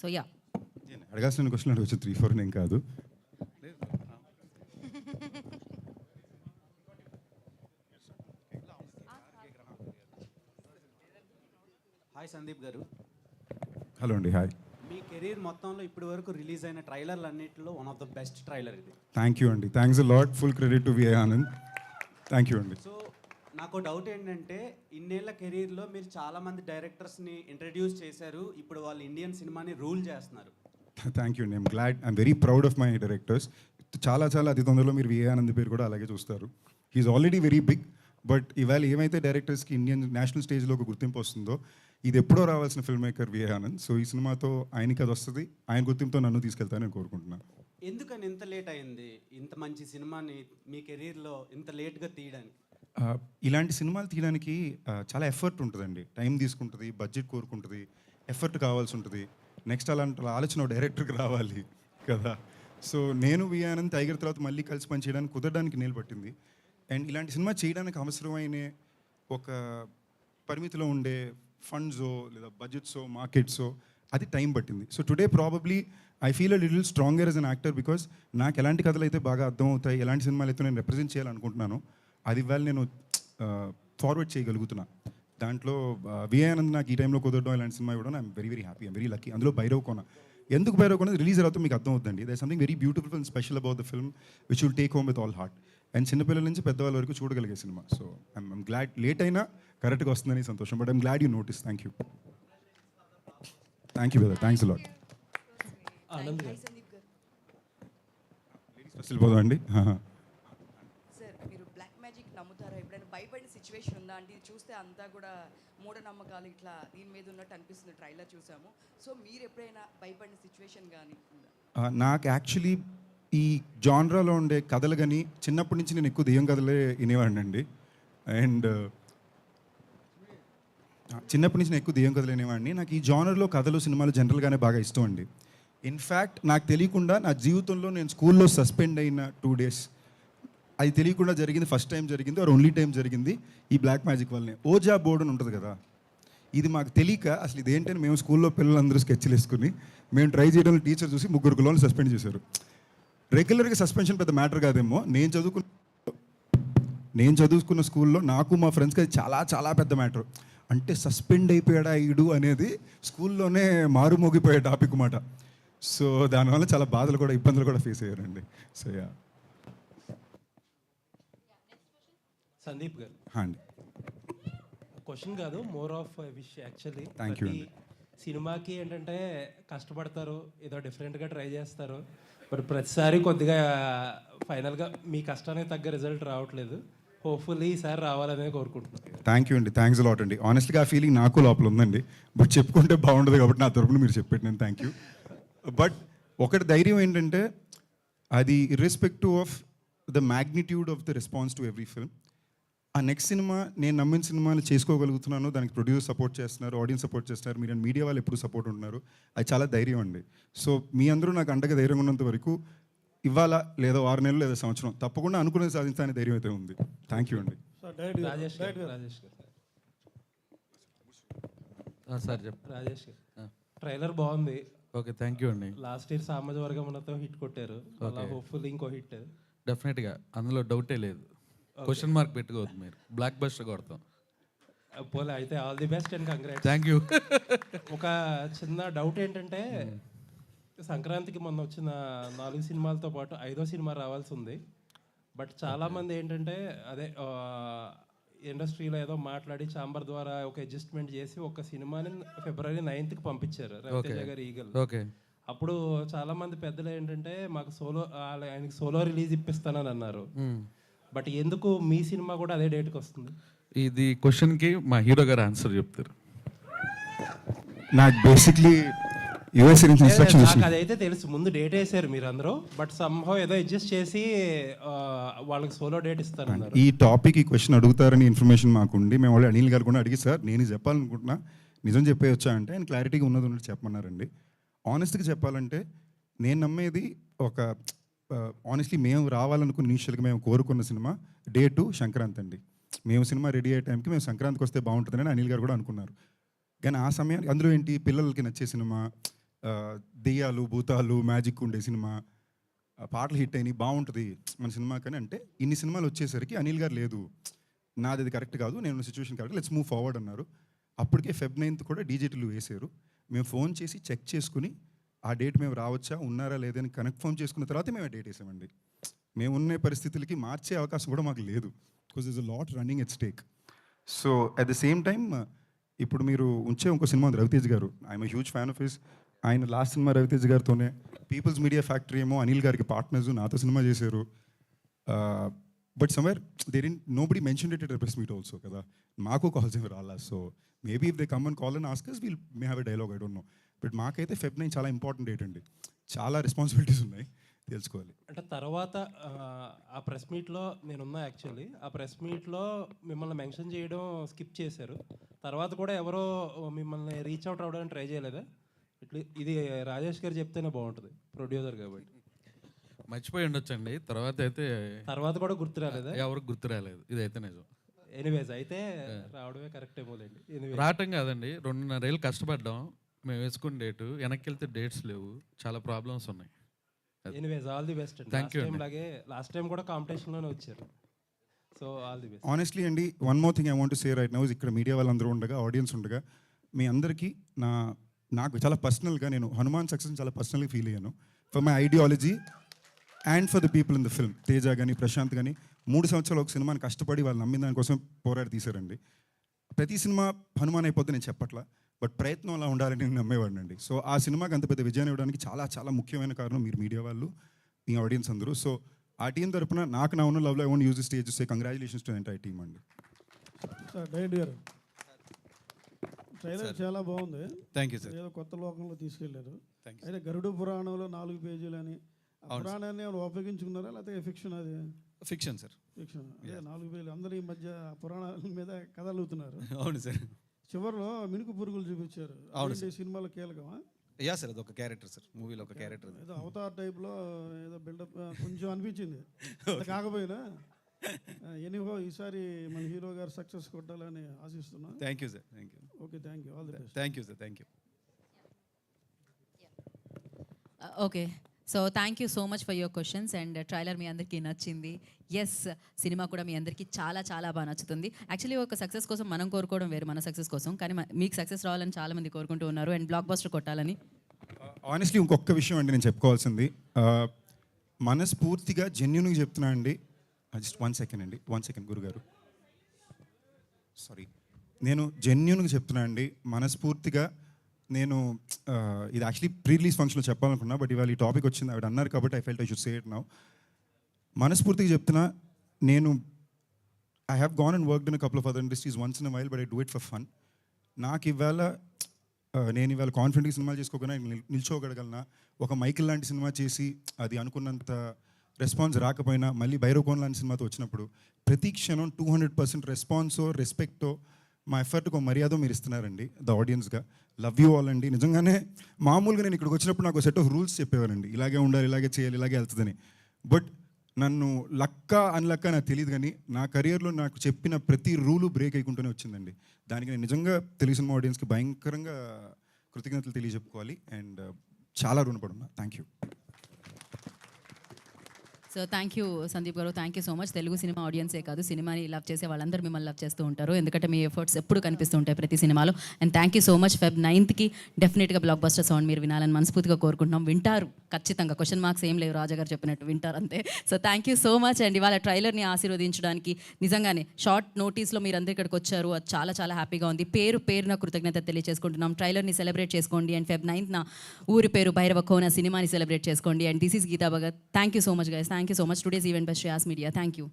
So yeah. అడగాల్సిన question అడగచ్చు 3-4 నేను కాదు. హాయ్ సందీప్ గారు. హలో అండి, హాయ్. మీ కెరీర్ మొత్తంలో ఇప్పటి వరకు రిలీజ్ అయిన ట్రైలర్లు అన్నింటిలో one of the best trailer ఇది. థ్యాంక్ యూ అండి, thanks a lot. Full credit to VI Anand. Thank you అండి. సో నాకు డౌట్ ఏంటంటే ఇన్నేళ్ల కెరీర్లో మీరు చాలామంది డైరెక్టర్స్ని ఇంట్రడ్యూస్ చేశారు, ఇప్పుడు వాళ్ళు ఇండియన్ సినిమాని రూల్ చేస్తున్నారు. థ్యాంక్ యూ అండి. I'm very proud of my directors. చాలా అతి తొందరలో మీరు విఐ ఆనంద్ పేరు కూడా అలాగే చూస్తారు. He is already very big. But ఇవాళ ఏమైతే డైరెక్టర్స్కి ఇండియన్ నేషనల్ స్టేజ్లో ఒక గుర్తింపు వస్తుందో, ఇది ఎప్పుడో రావాల్సిన filmmaker VI Anand. So ఈ సినిమాతో ఆయనకి అది వస్తుంది, ఆయన గుర్తింపుతో నన్ను తీసుకెళ్తానని కోరుకుంటున్నాను. ఎందుకని ఇంత లేట్ అయింది ఇంత మంచి సినిమాని మీ కెరీర్లో ఇంత లేట్గా తీయడానికి? ఇలాంటి సినిమాలు తీయడానికి చాలా ఎఫర్ట్ ఉంటుందండి, టైం తీసుకుంటుంది, బడ్జెట్ కోరుకుంటుంది, ఎఫర్ట్ కావాల్సి ఉంటుంది. నెక్స్ట్ అలాంటి ఆలోచన డైరెక్టర్కి రావాలి కదా. సో నేను విఐ ఆనంద్ టైగర్ తర్వాత మళ్ళీ కలిసి పని చేయడానికి కుదరడానికి నేలు పట్టింది. అండ్ ఇలాంటి సినిమా చేయడానికి అవసరమైన ఒక పరిమితిలో ఉండే ఫండ్సో లేదా బడ్జెట్సో మార్కెట్సో అది టైం పట్టింది. So today probably I feel a little stronger as an actor, because నాకు ఎలాంటి కథలు అయితే బాగా అర్థమవుతాయి, ఎలాంటి సినిమాలు అయితే నేను రిప్రజెంట్ చేయాలనుకుంటున్నాను, అది ఇవాళ నేను ఫార్వర్డ్ చేయగలుగుతున్నా. దాంట్లో విఐ ఆనంద్ నాకు ఈ టైంలో కుదరడం, ఇలాంటి సినిమా ఇవ్వడం I'm very happy, I'm very lucky. అందులో భైరవ్ కోన, ఎందుకు భైరవ్ కోన రిలీజ్ అవుతా మీకు అర్థమవుతుందండి. There something very beautiful and special about the film which will take home with all heart. And చిన్నపిల్లల నుంచి పెద్దవాళ్ళ వరకు చూడగలిగే సినిమా. సో ఐఎమ్ గ్లాడ్, లేట్ అయినా కరెక్ట్గా వస్తుందని సంతోషం. But I'm glad you notice. Thank you brother, thanks lot. Anand first వెళ్ళిపోదాం అండి. సార్, మీరు బ్లాక్ మ్యాజిక్ నమ్ముతారా? ఎప్పుడైనా భయపడిన సిచ్యువేషన్ ఉందా? అంటే ఇది చూస్తే అంతా కూడా మూఢనమ్మకాలు ఇట్లా దీని మీద ఉన్నట్టు అనిపిస్తుంది, ట్రైలర్ చూసాము. సో మీరు ఎప్పుడైనా భయపడిన సిచ్యువేషన్ కానీ ఉందా? నాకు యాక్చువల్లీ ఈ జాన్రాలో ఉండే కథలు కానీ చిన్నప్పటి నుంచి నేను ఎక్కువ దెయ్యం కథలే వినేవాడిని అండి. అండ్ చిన్నప్పటి నుంచి నేను ఎక్కువ దెయ్యం కథలు వినేవాడిని. నాకు ఈ జానర్లో కథలు సినిమాలు జనరల్గానే బాగా ఇష్టం అండి. ఇన్ఫ్యాక్ట్ నాకు తెలియకుండా నా జీవితంలో నేను స్కూల్లో సస్పెండ్ అయిన 2 days అది తెలియకుండా జరిగింది. ఫస్ట్ టైం జరిగింది, ఆర్ ఓన్లీ టైం జరిగింది ఈ బ్లాక్ మ్యాజిక్ వల్లనే. ఓజా బోర్డు అని ఉంటుంది కదా, ఇది మాకు తెలియక అసలు ఇదేంటని మేము స్కూల్లో పిల్లలందరూ స్కెచ్లు వేసుకుని మేము ట్రై చేయడంలో టీచర్ చూసి 3 పిల్లల్ని సస్పెండ్ చేశారు. రెగ్యులర్గా సస్పెన్షన్ పెద్ద మ్యాటర్ కాదేమో, నేను చదువుకున్న స్కూల్లో నాకు మా ఫ్రెండ్స్కి అది చాలా పెద్ద మ్యాటర్. అంటే సస్పెండ్ అయిపోయాడా ఈడు అనేది స్కూల్లోనే మారుమోగిపోయే టాపిక్ మాట. సో దానివల్ల చాలా బాధలు కూడా ఇబ్బందులు కూడా ఫేస్ అయ్యారండి. So yeah. సందీప్ గారు అండి, క్వశ్చన్ కాదు, more of wish actually. Thank you అండి. సినిమాకి ఏంటంటే కష్టపడతారు, ఏదో డిఫరెంట్గా ట్రై చేస్తారు, బట్ ప్రతిసారి కొద్దిగా ఫైనల్గా మీ కష్టానికి తగ్గ రిజల్ట్ రావట్లేదు. హోప్ఫుల్లీ ఈసారి రావాలనే కోరుకుంటున్నాను. థ్యాంక్ యూ అండి, థ్యాంక్స్ లాట్ అండి. ఆనెస్ట్గా ఆ ఫీలింగ్ నాకు లోపల ఉందండి, బట్ చెప్పుకుంటే బాగుండదు కాబట్టి నా తరపున మీరు చెప్పాను, థ్యాంక్ యూ. బట్ ఒకటి ధైర్యం ఏంటంటే, అది irrespective of the magnitude of the response to every film, ఆ నెక్స్ట్ సినిమా నేను నమ్మిన సినిమాలు చేసుకోగలుగుతున్నాను, దానికి ప్రొడ్యూసర్ సపోర్ట్ చేస్తున్నారు, ఆడియన్స్ సపోర్ట్ చేస్తున్నారు, మీరు మీడియా వాళ్ళు ఎప్పుడు సపోర్ట్ ఉంటున్నారు, అది చాలా ధైర్యం అండి. సో మీ అందరూ నాకు అండగా ధైర్యంగా ఉన్నంత వరకు ఇవాళ లేదా 6 నెలలు లేదా సంవత్సరం తప్పకుండా అనుకునేది సాధించాలని ధైర్యం అయితే ఉంది. థ్యాంక్ యూ అండి. రాజేష్ గారు ట్రైలర్ బాగుంది. ఓకే, థ్యాంక్ యూ అండి. లాస్ట్ ఇయర్ సామాజ వర్గంతో హిట్ కొట్టారు, అలా హోప్ఫుల్లీ ఇంకో హిట్. డెఫినెట్గా అందులో డౌటే లేదు. క్వశ్చన్ మార్క్ పెట్టుకోవద్దు, మీరు బ్లాక్ బస్టర్ కొడతాం. పోలే అయితే all the best and congrats. Thank you. ఒక చిన్న డౌట్ ఏంటంటే, సంక్రాంతికి మొన్న వచ్చిన 4 సినిమాలతో పాటు 5వ సినిమా రావాల్సి ఉంది. బట్ చాలామంది ఏంటంటే అదే ఇండస్ట్రీలో ఏదో మాట్లాడి ఛాంబర్ ద్వారా ఒక అడ్జస్ట్మెంట్ చేసి ఒక సినిమాని February 9th పంపించారు, రవితేజ గారి ఈగల్. ఓకే, అప్పుడు చాలామంది పెద్దలు ఏంటంటే మాకు ఆయనకి సోలో రిలీజ్ ఇప్పిస్తానని అన్నారు. బట్ ఎందుకు మీ సినిమా కూడా అదే డేట్కి వస్తుంది? ఇది క్వశ్చన్కి మా హీరో గారు ఆన్సర్ చెప్తారు. నాకు బేసిక్లీ యూఎస్ నుంచి ఇన్స్ట్రక్షన్ నాకు అదైతే తెలుసు, ముందు డేట్ వేసారు మీరు అందరూ, బట్ సంహౌ ఏదో అడ్జస్ట్ చేసి వాళ్ళకి సోలో డేట్ ఇస్తారన్నారు. ఈ టాపిక్ ఈ క్వశ్చన్ అడుగుతారని ఇన్ఫర్మేషన్ మాకుండి మేము వాళ్ళు అనిల్ గారు కూడా అడిగి, సార్ నేను చెప్పాలనుకుంటున్నా, నిజం చెప్పేయొచ్చా అంటే ఆయన క్లారిటీగా ఉన్నది చెప్పమన్నారండి. ఆనెస్ట్గా చెప్పాలంటే నేను నమ్మేది ఒక ఆనెస్ట్లీ మేము రావాలనుకున్న ఇనిషియల్గా మేము కోరుకున్న సినిమా Day 2 సంక్రాంతి అండి. మేము సినిమా రెడీ అయ్యే టైంకి మేము సంక్రాంతికి వస్తే బాగుంటుందని అనిల్ గారు కూడా అనుకున్నారు. కానీ ఆ సమయానికి అందులో ఏంటి, పిల్లలకి నచ్చే సినిమా, దెయ్యాలు భూతాలు మ్యాజిక్ ఉండే సినిమా, పాటలు హిట్ అయినాయి, బాగుంటుంది మన సినిమా కానీ అంటే ఇన్ని సినిమాలు వచ్చేసరికి అనిల్ గారు లేదు, నాది అది కరెక్ట్ కాదు, నేను situation correct, let's move forward అన్నారు. అప్పటికే Feb 9th కూడా డీజేటీలు వేశారు. మేము ఫోన్ చేసి చెక్ చేసుకుని ఆ డేట్ మేము రావచ్చా ఉన్నారా లేదని కన్ఫర్మ్ చేసుకున్న తర్వాత మేము ఆ డేట్ వేసామండి. మేము ఉన్న పరిస్థితులకి మార్చే అవకాశం కూడా మాకు లేదు, because is a lot running at stake. So at the same time ఇప్పుడు మీరు ఉంచే ఇంకో సినిమా ఉంది రవితేజ్ గారు, I'm huge fan of his. ఆయన లాస్ట్ సినిమా రవితేజ్ గారితోనే, పీపుల్స్ మీడియా ఫ్యాక్టరీ ఏమో అనిల్ గారికి పార్ట్నర్స్, నాతో సినిమా చేశారు. But somewhere there in nobody mention it press meet also కదా, మాకు కాల్స్ ఏమి రాలా. So maybe if they come and call and Oscars will may have a dialogue, I don't know. But మాకైతే Feb 9 చాలా important date అండి, చాలా responsibilities ఉన్నాయి, తెలుసుకోవాలి. అంటే తర్వాత ఆ ప్రెస్ మీట్లో నేనున్నా యాక్చువల్లీ. ఆ ప్రెస్ మీట్లో మిమ్మల్ని మెన్షన్ చేయడం స్కిప్ చేశారు. తర్వాత కూడా ఎవరో మిమ్మల్ని రీచ్ అవుట్ అవ్వడానికి ట్రై చేయలేదా? ఇట్లా ఇది రాజేష్ గారు చెప్తేనే బాగుంటుంది, ప్రొడ్యూసర్ కాబట్టి. మర్చిపోయి ఉండొచ్చండి. తర్వాత కూడా గుర్తు రాలేదా? ఎవరికి గుర్తు రాలేదు, ఇదైతే నిజం. ఎనీవేస్ అయితే రావడమే కరెక్ట్ ఏమోలేండి. రావటం కాదండి, 2.5 ఏళ్ళు కష్టపడ్డాం. మేము వేసుకున్న డేటు వెనక్కి వెళ్తే డేట్స్ లేవు, చాలా ప్రాబ్లమ్స్ ఉన్నాయి. ఎనీవేస్ ఆల్ ది బెస్ట్ అండి. Thank you అండి. లాగే లాస్ట్ టైం కూడా కాంపిటీషన్లోనే వచ్చారు. So all the best. Honestly అండి, one more thing I want to say right now, ఇక్కడ మీడియా వాళ్ళందరూ ఉండగా, ఆడియన్స్ ఉండగా, మీ అందరికీ నాకు చాలా పర్సనల్గా, నేను హనుమాన్ సక్సెస్ చాలా పర్సనల్గా ఫీల్ అయ్యాను, for my ideology and for the people in the film. Teja కానీ ప్రశాంత్ కానీ 3 సంవత్సరాలు ఒక సినిమాని కష్టపడి వాళ్ళు నమ్మిన దానికోసం పోరాడి తీశారండి. ప్రతి సినిమా హనుమాన్ అయిపోద్ది నేను చెప్పట్లా, బట్ ప్రయత్నం అలా ఉండాలని నేను నమ్మేవాడిని అండి. సో ఆ సినిమాకి అంత పెద్ద విజయాన్ని ఇవ్వడానికి చాలా చాలా ముఖ్యమైన కారణం మీరు మీడియా వాళ్ళు, మీ ఆడియన్స్ అందరూ. సో ఆ టీం తరపున నాకు నా ఉన్న లవ్లో I want use the stage to say congratulations to entire team అండి. సార్ డైరెక్ట్ గారు, ట్రైలర్ చాలా బాగుంది. Thank you sir. ఏదో కొత్త లోకంలో తీసుకెళ్లారు. Thank you, అయితే గరుడ పురాణంలో 4 పేజీలని, ఆ పురాణాన్ని ఏమైనా ఉపయోగించుకున్నారా లేకపోతే ఫిక్షన్? అది ఫిక్షన్ సార్. ఫిక్షన్. అదే 4 పేజీలు. అందరూ ఈ మధ్య ఆ పురాణాల మీద కథలు అవుతున్నారు. అవును సార్. చివరిలో మినుకు పురుగులు చూపించారు. అవును అదేంటి సినిమాలో కీలకమా? యా సార్, అది ఒక క్యారెక్టర్ సార్, మూవీలో ఒక క్యారెక్టర్. ఏదో అవతార్ టైప్లో ఏదో బిల్డప్ కొంచెం అనిపించింది. అంత కాకపోయినా ఎనీహో ఈసారి మన హీరో గారు సక్సెస్ కొట్టాలని ఆశిస్తున్నాను. Thank you sir. Thank you. Okay, thank you. All the best. Thank you sir. Thank you. Okay, so thank you so much for your questions. And trailer మీ అందరికీ నచ్చింది. ఎస్, సినిమా కూడా మీ అందరికీ చాలా చాలా బాగా నచ్చుతుంది. యాక్చువల్లీ ఒక సక్సెస్ కోసం మనం కోరుకోవడం వేరు, మన సక్సెస్ కోసం, కానీ మీకు సక్సెస్ రావాలని చాలామంది కోరుకుంటూ ఉన్నారు అండ్ బ్లాక్ బస్టర్ కొట్టాలని. ఆనెస్ట్లీ ఇంకొక విషయం అండి నేను చెప్పుకోవాల్సింది, మనస్ఫూర్తిగా జెన్యున్గా చెప్తున్నా అండి. జస్ట్ 1 సెకండ్ అండి, 1 సెకండ్ గురుగారు, సారీ. నేను జెన్యున్గా చెప్తున్నా అండి, మనస్ఫూర్తిగా. నేను ఇది యాక్చువల్లీ ప్రీ రిలీజ్ ఫంక్షన్లో చెప్పాలనుకున్నా, బట్ ఇవాళ ఈ టాపిక్ వచ్చింది, ఆవిడ అన్నారు కాబట్టి I felt I should say it now. మనస్ఫూర్తిగా చెప్తున్నా, నేను I have gone and worked in a couple of other industries once in a while, but I do it for fun. నాకు ఇవాళ నేను ఇవాళ కాన్ఫిడెంట్గా సినిమాలు చేసుకోకుండా నిల్చోగలగలనా, ఒక మైకిల్ లాంటి సినిమా చేసి అది అనుకున్నంత రెస్పాన్స్ రాకపోయినా మళ్ళీ భైరవకోన్ లాంటి సినిమాతో వచ్చినప్పుడు ప్రతి క్షణం 200% రెస్పాన్సో రెస్పెక్టో మా ఎఫర్ట్కి ఒక మర్యాద మీరు ఇస్తున్నారండి ద ఆడియన్స్గా. లవ్ యూ ఆల్ అండి. నిజంగానే మామూలుగా నేను ఇక్కడికి వచ్చినప్పుడు నాకు సెట్ ఆఫ్ రూల్స్ చెప్పేవారండి, ఇలాగే ఉండాలి, ఇలాగే చేయాలి, ఇలాగే వెళ్తుందని. బట్ నన్ను లక్క అన్లక్క నాకు తెలియదు, కానీ నా కెరియర్లో నాకు చెప్పిన ప్రతి రూలు బ్రేక్ అయ్యకుంటూనే వచ్చిందండి. దానికి నేను నిజంగా తెలుగు సినిమా ఆడియన్స్కి భయంకరంగా కృతజ్ఞతలు తెలియజెప్పుకోవాలి అండ్ చాలా రుణపడున్నా. Thank you. So thank you Sandeep గారు, thank you so much. Telugu cinema ఆడియన్సే కాదు, సినిమాని లవ్ చేసే వాళ్ళందరూ మిమ్మల్ని లవ్ చేస్తూ ఉంటారు, ఎందుకంటే మీ ఎఫర్ట్స్ ఎప్పుడు కనిపిస్తూ ఉంటాయి ప్రతి సినిమాలో. And thank you so much. Feb 9th డెఫినెట్గా బ్లాక్ బస్టర్ సౌండ్ మీరు వినాలని మనస్ఫూర్తిగా కోరుకుంటున్నాం. వింటారు ఖచ్చితంగా, క్వశ్చన్ మార్క్స్ ఏం లేవు, రాజా గారు చెప్పినట్టు వింటారు అంతే. So thank you so much. And ఇవాళ ట్రైలర్ని ఆశీర్వదించడానికి నిజంగానే షార్ట్ నోటీస్లో మీరు అందరు ఇక్కడికి వచ్చారు, అది చాలా చాలా హ్యాపీగా ఉంది. పేరున కృతజ్ఞత తెలియజేసుకుంటున్నాం. ట్రైలర్ని సెలబ్రేట్ చేసుకోండి అండ్ Feb 9th ఊరి పేరు భైరవకోన సినిమాని సెలబ్రేట్ చేసుకోండి. And this is Geetha Bhagat. Thank you so much guys. Thank you so much. Today's event by Shreyas media. Thank you.